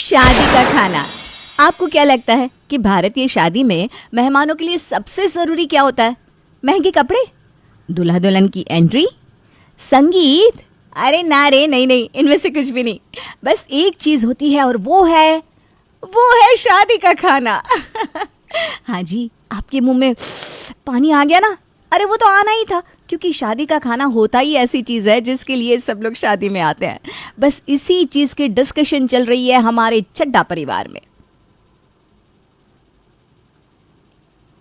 शादी का खाना। आपको क्या लगता है कि भारतीय शादी में मेहमानों के लिए सबसे जरूरी क्या होता है? महंगे कपड़े, दूल्हा दुल्हन की एंट्री, संगीत? अरे ना रे, नहीं नहीं, इनमें से कुछ भी नहीं। बस एक चीज होती है और वो है शादी का खाना। हाँ जी, आपके मुंह में पानी आ गया ना? अरे वो तो आना ही था, क्योंकि शादी का खाना होता ही ऐसी चीज़ है जिसके लिए सब लोग शादी में आते हैं। बस इसी चीज़ की डिस्कशन चल रही है हमारे चड्ढा परिवार में।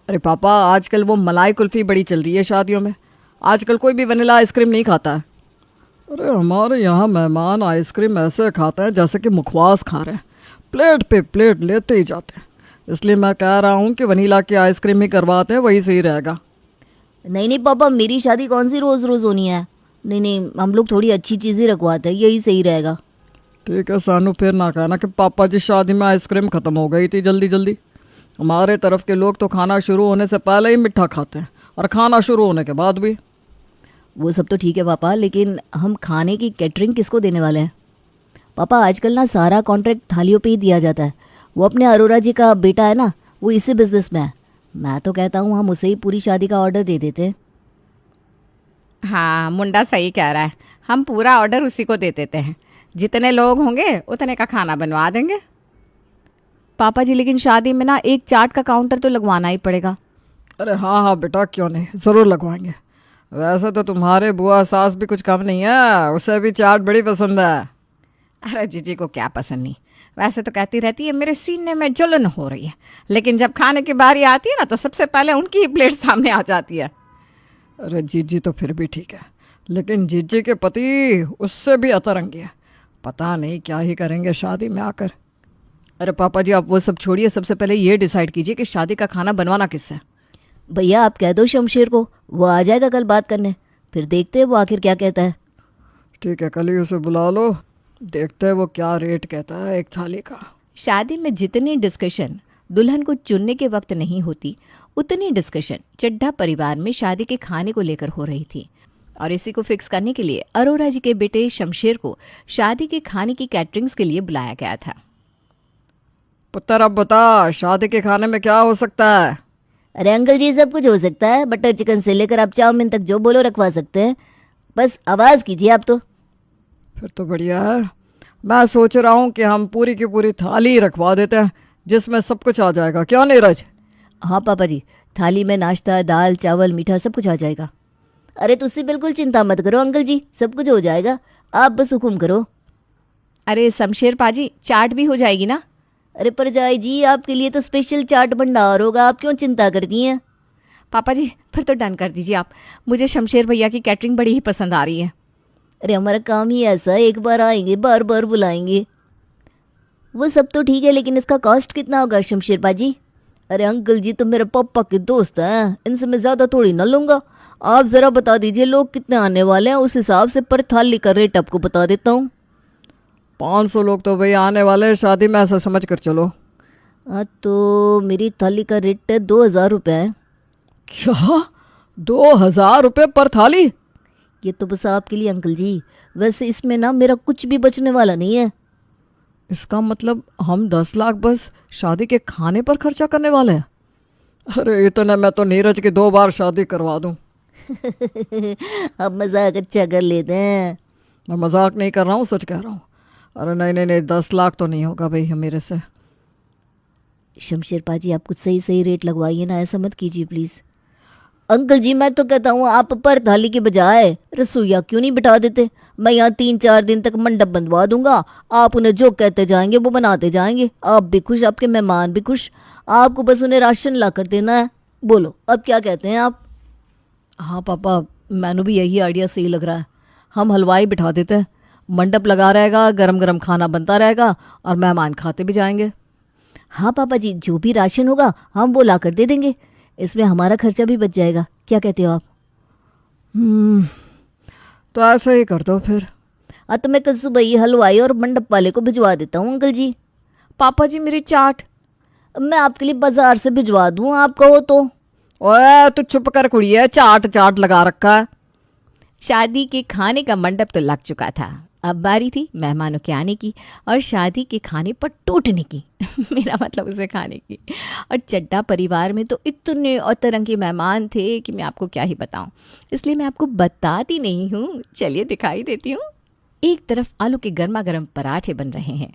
अरे पापा, आजकल वो मलाई कुल्फी बड़ी चल रही है शादियों में। आजकल कोई भी वनीला आइसक्रीम नहीं खाता है। अरे हमारे यहाँ मेहमान आइसक्रीम ऐसे खाते हैं जैसे कि मुखवास खा रहे हैं, प्लेट पे प्लेट लेते ही जाते हैं। इसलिए मैं कह रहा हूँ कि वनीला की आइसक्रीम ही करवाते हैं, वही सही रहेगा। नहीं नहीं पापा, मेरी शादी कौन सी रोज़ रोज़ होनी है। नहीं नहीं, हम लोग थोड़ी अच्छी चीज़ें रखवाते हैं, यही सही रहेगा। ठीक है सानू, फिर ना कहना कि पापा जी शादी में आइसक्रीम ख़त्म हो गई थी जल्दी जल्दी। हमारे तरफ के लोग तो खाना शुरू होने से पहले ही मिठा खाते हैं और खाना शुरू होने के बाद भी। वो सब तो ठीक है पापा, लेकिन हम खाने की कैटरिंग किसको देने वाले हैं? पापा आजकल ना सारा कॉन्ट्रैक्ट थालियों पे ही दिया जाता है। वो अपने अरोरा जी का बेटा है ना, वो इसी बिजनेस में है। मैं तो कहता हूँ हम उसे ही पूरी शादी का ऑर्डर दे देते। हाँ, मुंडा सही कह रहा है। हम पूरा ऑर्डर उसी को दे देते हैं। जितने लोग होंगे उतने का खाना बनवा देंगे। पापा जी, लेकिन शादी में ना एक चाट का काउंटर तो लगवाना ही पड़ेगा। अरे हाँ हाँ बेटा, क्यों नहीं, ज़रूर लगवाएंगे। वैसे तो तुम्हारे बुआ सास भी कुछ कम नहीं है, उसे भी चाट बड़ी पसंद है। अरे जीजी को क्या पसंद नहीं, वैसे तो कहती रहती है मेरे सीने में जलन हो रही है, लेकिन जब खाने की बारी आती है ना तो सबसे पहले उनकी ही प्लेट सामने आ जाती है। अरे जीजी तो फिर भी ठीक है, लेकिन जीजी के पति उससे भी अतरंगी है। पता नहीं क्या ही करेंगे शादी में आकर। अरे पापा जी, आप वो सब छोड़िए, सबसे पहले ये डिसाइड कीजिए कि शादी का खाना बनवाना किससे है। भैया आप कह दो शमशेर को, वो आ जाएगा कल बात करने, फिर देखते हैं वो आखिर क्या कहता है। ठीक है, कल ही उसे बुला लो, देखते हैं वो क्या रेट कहता है एक थाली का। शादी में जितनी डिस्कशन दुल्हन को चुनने के वक्त नहीं होती, उतनी डिस्कशन चड्ढा परिवार में शादी के खाने को लेकर हो रही थी। और इसी को फिक्स करने के लिए अरोरा जी के बेटे शमशेर को शादी के खाने की कैटरिंग्स के लिए बुलाया गया था। पुत्र अब बता, शादी के खाने में क्या हो सकता है? अरे अंकल जी, सब कुछ हो सकता है। बटर चिकन से लेकर आप चाउमीन तक जो बोलो रखवा सकते हैं, बस आवाज़ कीजिए आप तो। फिर तो बढ़िया है। मैं सोच रहा हूँ कि हम पूरी की पूरी थाली रखवा देते हैं जिसमें सब कुछ आ जाएगा, क्यों नीरज? हाँ पापा जी, थाली में नाश्ता, दाल, चावल, मीठा सब कुछ आ जाएगा। अरे तुझसे बिल्कुल चिंता मत करो अंकल जी, सब कुछ हो जाएगा, आप बस हुक्म करो। अरे शमशेर पाजी, चाट भी हो जाएगी ना? अरे परजाई जी, आपके लिए तो स्पेशल चाट भंडार होगा, आप क्यों चिंता करती हैं? पापा जी, फिर तो डन कर दीजिए आप। मुझे शमशेर भैया की कैटरिंग बड़ी ही पसंद आ रही है। अरे हमारा काम ही ऐसा है, एक बार आएंगे बार बार बुलाएंगे। वो सब तो ठीक है, लेकिन इसका कॉस्ट कितना होगा शमशेर पाजी? अरे अंकल जी तो मेरे पापा के दोस्त हैं, इनसे मैं ज़्यादा थोड़ी ना लूँगा। आप ज़रा बता दीजिए लोग कितने आने वाले हैं, उस हिसाब से पर थाली का रेट आपको बता देता हूँ। 500 लोग तो भाई आने वाले हैं शादी में, ऐसा समझ कर चलो। हाँ तो मेरी थाली का रेट 2000 रुपये है। क्या 2000 रुपये पर थाली? ये तो बस आपके लिए अंकल जी, वैसे इसमें ना मेरा कुछ भी बचने वाला नहीं है। इसका मतलब हम 10 लाख बस शादी के खाने पर खर्चा करने वाले हैं? अरे इतने में तो नीरज की 2 बार शादी करवा दूं। अब मजाक अच्छा कर लेते हैं। मैं मजाक नहीं कर रहा हूँ, सच कह रहा हूँ। अरे नहीं नहीं नहीं, 10 लाख तो नहीं होगा भाई मेरे से। शमशेर पाजी, आप कुछ सही सही रेट लगवाइए ना, ऐसा मत कीजिए प्लीज़। अंकल जी मैं तो कहता हूँ आप पर थाली के बजाय रसोईया क्यों नहीं बिठा देते? मैं यहाँ 3-4 दिन तक मंडप बंधवा दूंगा, आप उन्हें जो कहते जाएंगे वो बनाते जाएंगे। आप भी खुश, आपके मेहमान भी खुश, आपको बस उन्हें राशन ला कर देना है। बोलो अब क्या कहते हैं आप? हाँ पापा, मैंने भी यही आइडिया सही लग रहा है। हम हलवाई बिठा देते हैं, मंडप लगा रहेगा, गरम गरम खाना बनता रहेगा और मेहमान खाते भी जाएंगे। हाँ पापा जी, जो भी राशन होगा हम वो ला कर दे देंगे, इसमें हमारा खर्चा भी बच जाएगा। क्या कहते हो आप? तो ऐसा ही कर दो फिर। हाँ तो मैं कल सुबह ही हलवाई और मंडप वाले को भिजवा देता हूँ अंकल जी। पापा जी, मेरी चाट मैं आपके लिए बाजार से भिजवा दूँ, आप कहो तो। ओए तू चुप कर कुड़िए, चाट चाट लगा रखा है। शादी के खाने का मंडप तो लग चुका था। अब बारी थी मेहमानों के आने की और शादी के खाने पर टूटने की मेरा मतलब उसे खाने की। और चड्ढा परिवार में तो इतने और तरह के मेहमान थे कि मैं आपको क्या ही बताऊं, इसलिए मैं आपको बताती नहीं हूँ, चलिए दिखाई देती हूँ। एक तरफ आलू के गर्मा गर्म पराठे बन रहे हैं।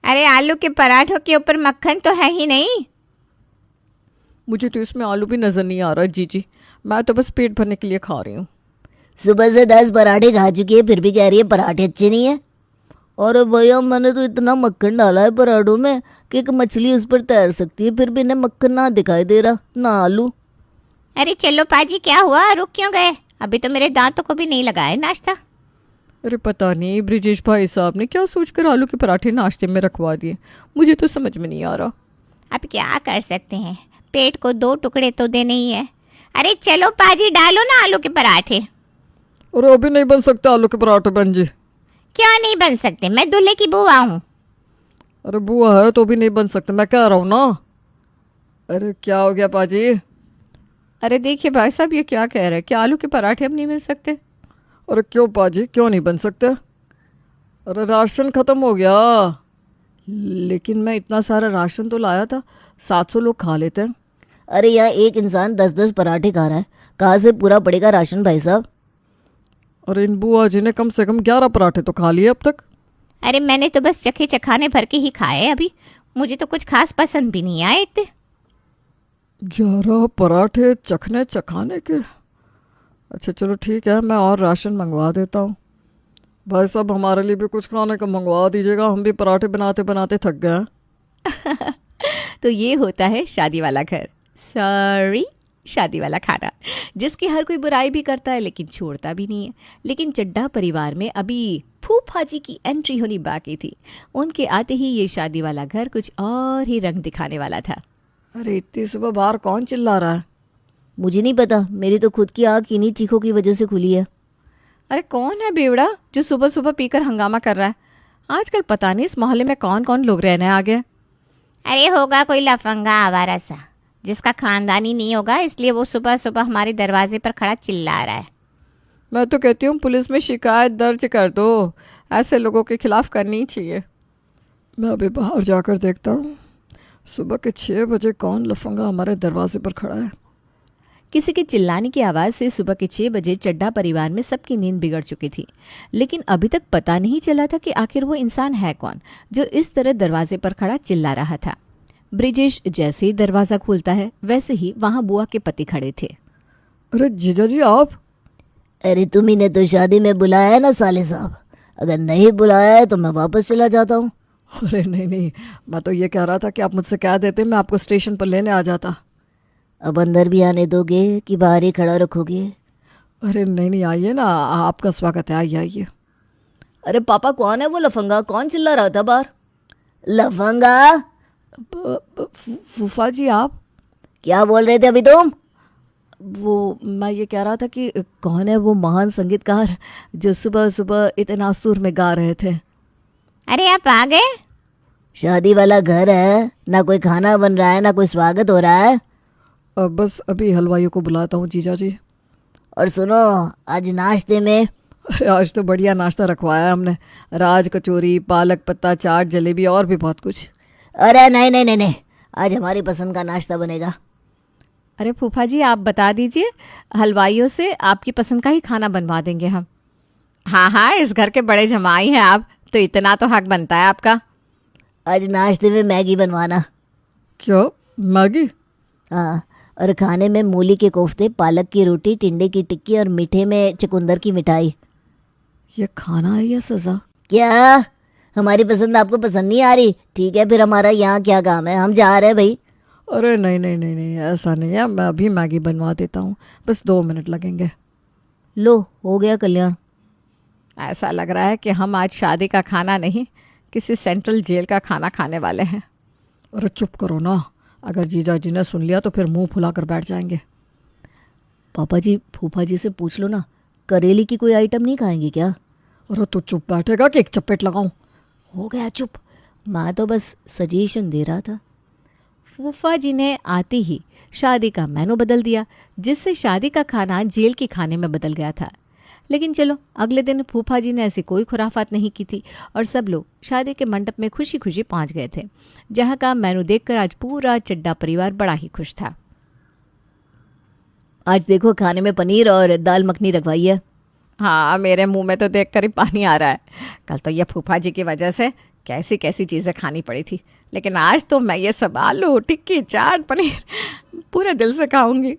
अरे आलू के पराठों के ऊपर मक्खन तो है ही नहीं। मुझे तो इसमें आलू भी नज़र नहीं आ रहा जीजी, मैं तो बस पेट भरने के लिए खा रही हूँ। सुबह से 10 पराठे खा चुकी है, फिर भी कह रही है पराठे अच्छे नहीं है। और भैया मैंने तो इतना मक्खन डाला है पराठों में कि एक मछली उस पर तैर सकती है, फिर भी इन्हें मक्खन ना दिखाई दे रहा ना आलू। अरे चलो पाजी, क्या हुआ, रुक क्यों गए? अभी तो मेरे दांतों को भी नहीं लगा है नाश्ता। अरे पता नहीं ब्रिजेश भाई साहब ने क्या सोचकर आलू के पराठे नाश्ते में रखवा दिए, मुझे तो समझ में नहीं आ रहा। अब क्या कर सकते हैं, पेट को 2 टुकड़े तो देने ही है। अरे चलो पाजी, डालो ना आलू के पराठे। अरे अभी नहीं बन सकते आलू के पराठे बहन जी। क्यों नहीं बन सकते? मैं दूल्हे की बुआ हूँ। अरे बुआ है तो भी नहीं बन सकते, मैं कह रहा हूँ ना। अरे क्या हो गया पाजी? अरे देखिए भाई साहब, ये क्या कह रहे हैं कि आलू के पराठे अब नहीं मिल सकते? अरे क्यों पाजी, क्यों नहीं बन सकते? अरे राशन ख़त्म हो गया। लेकिन मैं इतना सारा राशन तो लाया था, 700 लोग खा लेते हैं। अरे यहाँ एक इंसान 10-10 पराठे खा रहा है, कहाँ से पूरा पड़ेगा राशन भाई साहब? अरे इन बुआ जी ने कम से कम 11 पराठे तो खा लिए अब तक। अरे मैंने तो बस चखे चखाने भर के ही खाए अभी, मुझे तो कुछ खास पसंद भी नहीं आए इतने। 11 पराठे चखने चखाने के? अच्छा चलो ठीक है, मैं और राशन मंगवा देता हूँ। भाई साहब हमारे लिए भी कुछ खाने का मंगवा दीजिएगा, हम भी पराठे बनाते बनाते थक गए हैं। तो ये होता है शादी वाला घर, सॉरी शादी वाला खाना, जिसकी हर कोई बुराई भी करता है लेकिन छोड़ता भी नहीं है। लेकिन चड्ढा परिवार में अभी फूफा जी की एंट्री होनी बाकी थी। उनके आते ही ये शादी वाला घर कुछ और ही रंग दिखाने वाला था। अरे इतनी सुबह बाहर कौन चिल्ला रहा है? मुझे नहीं पता, मेरी तो खुद की आँख इन्हीं चीखों की वजह से खुली है। अरे कौन है बेवड़ा जो सुबह सुबह पीकर हंगामा कर रहा है? आजकल पता नहीं इस मोहल्ले में कौन कौन लोग रहने आ गए। अरे होगा कोई लफंगा आवारा सा, जिसका खानदानी नहीं होगा, इसलिए वो सुबह सुबह हमारे दरवाजे पर खड़ा चिल्ला रहा है। मैं तो कहती हूँ पुलिस में शिकायत दर्ज कर दो, ऐसे लोगों के खिलाफ करनी चाहिए। मैं अभी बाहर जाकर देखता हूँ सुबह के 6 बजे कौन लफंगा हमारे दरवाजे पर खड़ा है। किसी के चिल्लाने की आवाज़ से सुबह के 6 बजे चड्ढा परिवार में सबकी नींद बिगड़ चुकी थी। लेकिन अभी तक पता नहीं चला था कि आखिर वो इंसान है कौन जो इस तरह दरवाजे पर खड़ा चिल्ला रहा था। ब्रिजेश जैसे ही दरवाज़ा खोलता है वैसे ही वहाँ बुआ के पति खड़े थे। अरे जीजा जी आप? अरे तुम्ही ने तो शादी में बुलाया है ना साले साहब, अगर नहीं बुलाया है तो मैं वापस चला जाता हूँ। अरे नहीं नहीं, मैं तो ये कह रहा था कि आप मुझसे कह देते, मैं आपको स्टेशन पर लेने आ जाता। अब अंदर भी आने दोगे कि बाहर ही खड़ा रखोगे? अरे नहीं नहीं, आइए ना, आपका स्वागत है, आइए आइए। अरे पापा कौन है वो लफंगा, कौन चिल्ला रहा था बाहर? लफंगा? फूफा जी आप? क्या बोल रहे थे अभी तुम? वो मैं ये कह रहा था कि कौन है वो महान संगीतकार जो सुबह सुबह इतना सुर में गा रहे थे? अरे आप आ गए? शादी वाला घर है, ना कोई खाना बन रहा है ना कोई स्वागत हो रहा है। बस अभी हलवाइयों को बुलाता हूँ जीजा जी। और सुनो, आज नाश्ते में? अरे आज तो बढ़िया नाश्ता रखवाया है हमने, राज कचौरी, पालक पत्ता चाट, जलेबी और भी बहुत कुछ। अरे नहीं नहीं नहीं नहीं, आज हमारी पसंद का नाश्ता बनेगा। अरे फूफा जी आप बता दीजिए, हलवाइयों से आपकी पसंद का ही खाना बनवा देंगे हम। हाँ हाँ, इस घर के बड़े जमाई हैं आप, तो इतना तो हक बनता है आपका। आज नाश्ते में मैगी बनवाना। क्या मैगी? हाँ, और खाने में मूली के कोफ्ते, पालक की रोटी, टिंडे की टिक्की और मीठे में चुकंदर की मिठाई। ये खाना है या सजा? क्या हमारी पसंद आपको पसंद नहीं आ रही? ठीक है फिर हमारा यहाँ क्या काम है, हम जा रहे हैं भाई। अरे नहीं नहीं नहीं नहीं, ऐसा नहीं है, मैं अभी मैगी बनवा देता हूँ, बस 2 मिनट लगेंगे। लो हो गया कल्याण। ऐसा लग रहा है कि हम आज शादी का खाना नहीं, किसी सेंट्रल जेल का खाना खाने वाले हैं। अरे चुप करो ना, अगर जीजा जी ने सुन लिया तो फिर मुंह फुला कर बैठ जाएंगे। पापा जी फूफा जी से पूछ लो ना, करेली की कोई आइटम नहीं खाएंगे क्या? अरे तू चुप बैठेगा कि एक चपेट लगाऊं? हो गया चुप, मैं तो बस सजेशन दे रहा था। फूफा जी ने आते ही शादी का मेनू बदल दिया, जिससे शादी का खाना जेल के खाने में बदल गया था। लेकिन चलो, अगले दिन फूफा जी ने ऐसी कोई खुराफात नहीं की थी और सब लोग शादी के मंडप में खुशी खुशी पहुंच गए थे, जहां का मेनू देखकर आज पूरा चड्डा परिवार बड़ा ही खुश था। आज देखो खाने में पनीर और दाल मखनी रखवाई है। हाँ, मेरे मुंह में तो देखकर ही पानी आ रहा है। कल तो ये फूफा जी की वजह से कैसी कैसी चीज़ें खानी पड़ी थी, लेकिन आज तो मैं ये सब आलू टिक्की चाट पनीर पूरे दिल से खाऊंगी।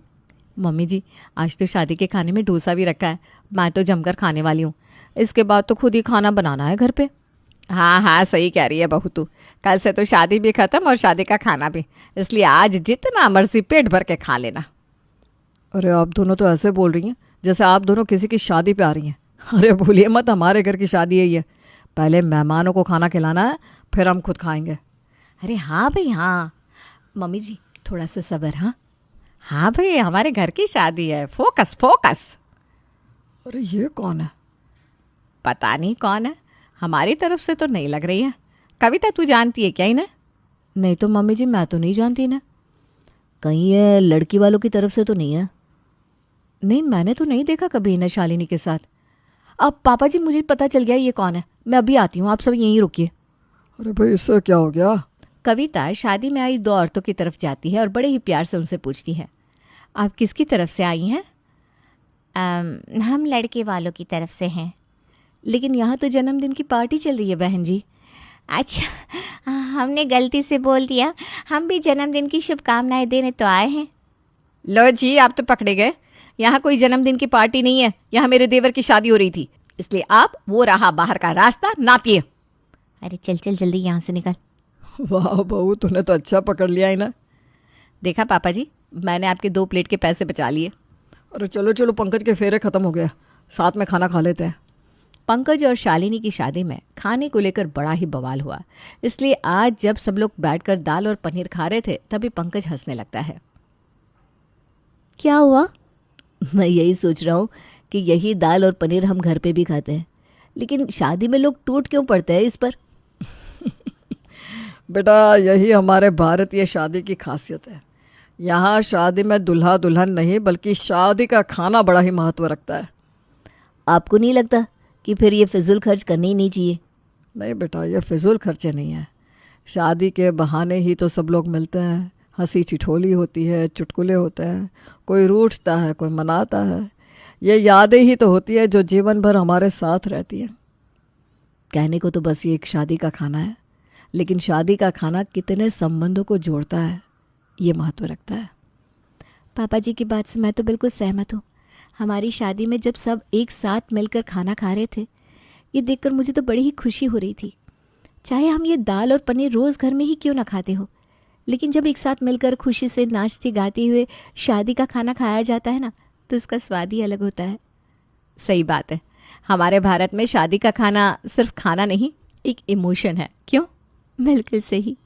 मम्मी जी, आज तो शादी के खाने में डोसा भी रखा है, मैं तो जमकर खाने वाली हूँ। इसके बाद तो खुद ही खाना बनाना है घर पे। हाँ हाँ, सही कह रही है बहू तू। कल से तो शादी भी ख़त्म और शादी का खाना भी, इसलिए आज जितना मर्जी पेट भर के खा लेना। अरे आप दोनों तो ऐसे बोल रही हैं जैसे आप दोनों किसी की शादी पे आ रही हैं। अरे भूलिए मत, हमारे घर की शादी है ये। पहले मेहमानों को खाना खिलाना है, फिर हम खुद खाएंगे। अरे हाँ भाई हाँ, मम्मी जी थोड़ा सा सब्र। हाँ हाँ भाई, हमारे घर की शादी है, फोकस फोकस। अरे ये कौन है? पता नहीं कौन है, हमारी तरफ से तो नहीं लग रही है। कविता तू जानती है क्या इन्हें? नहीं तो मम्मी जी, मैं तो नहीं जानती ना। कहीं ये लड़की वालों की तरफ से तो नहीं है? नहीं, मैंने तो नहीं देखा कभी इन्हें शालिनी के साथ। अब पापा जी, मुझे पता चल गया ये कौन है, मैं अभी आती हूँ, आप सब यहीं रुकिए। अरे भाई इससे क्या हो गया? कविता शादी में आई 2 औरतों की तरफ जाती है और बड़े ही प्यार से उनसे पूछती है, आप किसकी तरफ से आई हैं? हम लड़के वालों की तरफ से हैं। लेकिन यहाँ तो जन्मदिन की पार्टी चल रही है बहन जी। अच्छा, हमने गलती से बोल दिया, हम भी जन्मदिन की शुभकामनाएं देने तो आए हैं। लो जी, आप तो पकड़े गए। यहाँ कोई जन्मदिन की पार्टी नहीं है, यहाँ मेरे देवर की शादी हो रही थी, इसलिए आप वो रहा बाहर का रास्ता नापिए। अरे चल चल जल्दी यहाँ से निकल। वाह बहू, तूने तो अच्छा पकड़ लिया है ना। देखा पापा जी, मैंने आपके 2 प्लेट के पैसे बचा लिए। अरे चलो चलो, पंकज के फेरे ख़त्म हो गया, साथ में खाना खा लेते हैं। पंकज और शालिनी की शादी में खाने को लेकर बड़ा ही बवाल हुआ, इसलिए आज जब सब लोग बैठकर दाल और पनीर खा रहे थे तभी पंकज हंसने लगता है। क्या हुआ? मैं यही सोच रहा हूँ कि यही दाल और पनीर हम घर पे भी खाते हैं, लेकिन शादी में लोग टूट क्यों पड़ते हैं इस पर? बेटा, यही हमारे भारतीय शादी की खासियत है। यहाँ शादी में दुल्हा दुल्हन नहीं बल्कि शादी का खाना बड़ा ही महत्व रखता है। आपको नहीं लगता कि फिर ये फिजूल खर्च करनी ही नहीं चाहिए? नहीं बेटा, ये फिजूल खर्चे नहीं है। शादी के बहाने ही तो सब लोग मिलते हैं, हंसी ठिठोली होती है, चुटकुले होते हैं, कोई रूठता है कोई मनाता है। ये यादें ही तो होती है जो जीवन भर हमारे साथ रहती है। कहने को तो बस ये एक शादी का खाना है, लेकिन शादी का खाना कितने संबंधों को जोड़ता है, ये महत्व रखता है। पापा जी की बात से मैं तो बिल्कुल सहमत हूँ। हमारी शादी में जब सब एक साथ मिलकर खाना खा रहे थे, ये देखकर मुझे तो बड़ी ही खुशी हो रही थी। चाहे हम ये दाल और पनीर रोज़ घर में ही क्यों ना खाते हो, लेकिन जब एक साथ मिलकर खुशी से नाचते गाते हुए शादी का खाना खाया जाता है ना, तो उसका स्वाद ही अलग होता है। सही बात है, हमारे भारत में शादी का खाना सिर्फ खाना नहीं, एक इमोशन है। क्यों? बिल्कुल सही।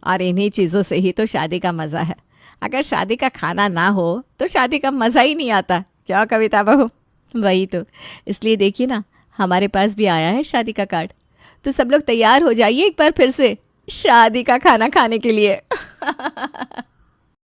और इन्हीं चीज़ों से ही तो शादी का मज़ा है। अगर शादी का खाना ना हो तो शादी का मज़ा ही नहीं आता। क्या कविता बहू? वही तो, इसलिए देखिए ना, हमारे पास भी आया है शादी का कार्ड। तो सब लोग तैयार हो जाइए एक बार फिर से शादी का खाना खाने के लिए।